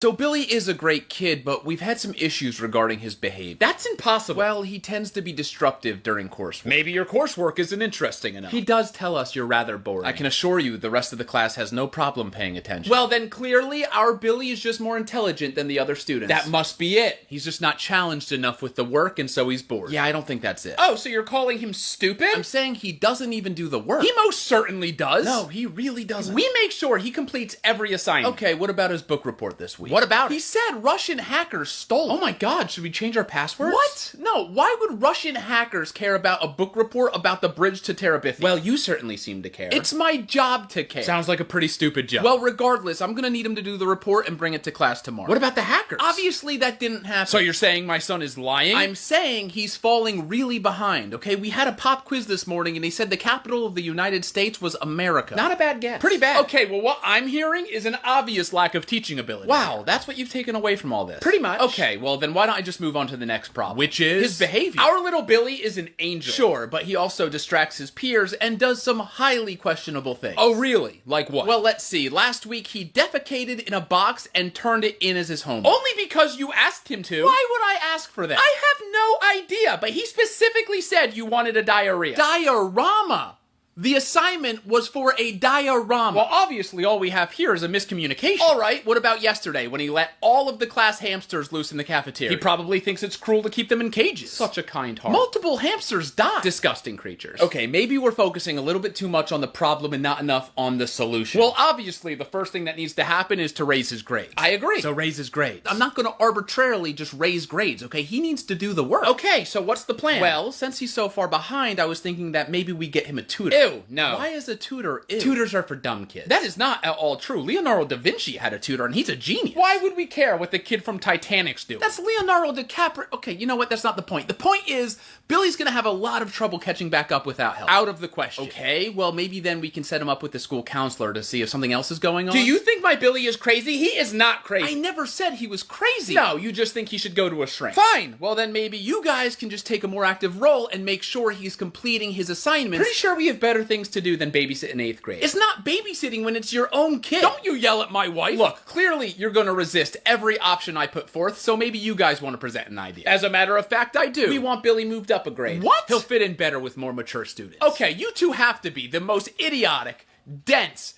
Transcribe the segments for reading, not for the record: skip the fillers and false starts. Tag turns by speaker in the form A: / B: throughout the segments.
A: So Billy is a great kid, but we've had some issues regarding his behavior.
B: That's impossible.
A: Well, he tends to be disruptive during coursework.
B: Maybe your coursework isn't interesting enough.
A: He does tell us you're rather boring. I can assure you the rest of the class has no problem paying attention.
B: Well, then clearly our Billy is just more intelligent than the other students.
A: That must be it. He's just not challenged enough with the work, and so he's bored. Yeah, I don't think that's it.
B: Oh, so you're calling him stupid?
A: I'm saying he doesn't even do the work.
B: He most certainly does.
A: No, he really doesn't.
B: We make sure he completes every assignment.
A: Okay, what about his book report this week?
B: What about it?
A: He said Russian hackers stole it.
B: Oh my god, should we change our passwords?
A: What? No, why would Russian hackers care about a book report about the bridge to Terabithia?
B: Well, you certainly seem to care.
A: It's my job to care.
B: Sounds like a pretty stupid job.
A: Well, regardless, I'm gonna need him to do the report and bring it to class tomorrow.
B: What about the hackers?
A: Obviously, that didn't happen.
B: So you're saying my son is lying?
A: I'm saying he's falling really behind, okay? We had a pop quiz this morning, and he said the capital of the United States was America.
B: Not a bad guess.
A: Pretty bad.
B: Okay, well, what I'm hearing is an obvious lack of teaching ability.
A: Wow, that's what you've taken away from all this.
B: Pretty much.
A: Okay, well, then why don't I just move on to the next problem?
B: Which is?
A: His behavior.
B: Our little Billy is an angel.
A: Sure, but he also distracts his peers and does some highly questionable things.
B: Oh, really? Like what?
A: Well, let's see. Last week, he defecated in a box and turned it in as his homework.
B: Only because you asked him to.
A: Why would I ask for that?
B: I have no idea, but he specifically said you wanted a diarrhea.
A: Diorama! The assignment was for a diorama.
B: Well, obviously all we have here is a miscommunication.
A: Alright, what about yesterday when he let all of the class hamsters loose in the cafeteria?
B: He probably thinks it's cruel to keep them in cages.
A: Such a kind heart.
B: Multiple hamsters died.
A: Disgusting creatures. Okay, maybe we're focusing a little bit too much on the problem and not enough on the solution.
B: Well, obviously the first thing that needs to happen is to raise his grades.
A: I agree.
B: So raise his grades.
A: I'm not going to arbitrarily just raise grades, okay? He needs to do the work.
B: Okay, so what's the plan?
A: Well, since he's so far behind, I was thinking that maybe we get him a tutor.
B: Ew, no.
A: Why is a tutor ew?
B: Tutors are for dumb kids.
A: That is not at all true. Leonardo da Vinci had a tutor, and he's a genius.
B: Why would we care what the kid from Titanic's doing?
A: That's Leonardo DiCaprio. Okay, you know what? That's not the point. The point is, Billy's gonna have a lot of trouble catching back up without help.
B: Out of the question.
A: Okay, well, maybe then we can set him up with the school counselor to see if something else is going on.
B: Do you think my Billy is crazy? He is not crazy.
A: I never said he was crazy.
B: No, you just think he should go to a shrink.
A: Fine. Well, then maybe you guys can just take a more active role and make sure he's completing his assignments.
B: Pretty sure we have better things to do than babysit in 8th grade.
A: It's not babysitting when it's your own kid.
B: Don't you yell at my wife.
A: Look, clearly you're going to resist every option I put forth, so maybe you guys want to present an idea.
B: As a matter of fact, I do.
A: We want Billy moved up a grade.
B: What?
A: He'll fit in better with more mature students.
B: Okay, you two have to be the most idiotic, dense,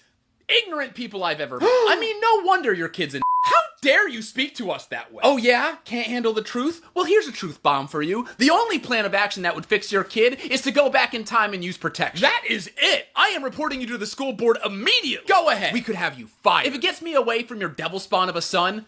B: ignorant people I've ever met.
A: I mean, no wonder your kid's in.
B: How dare you speak to us that way?
A: Oh yeah? Can't handle the truth? Well, here's a truth bomb for you. The only plan of action that would fix your kid is to go back in time and use protection.
B: That is it! I am reporting you to the school board immediately!
A: Go ahead.
B: We could have you fired.
A: If it gets me away from your devil spawn of a son,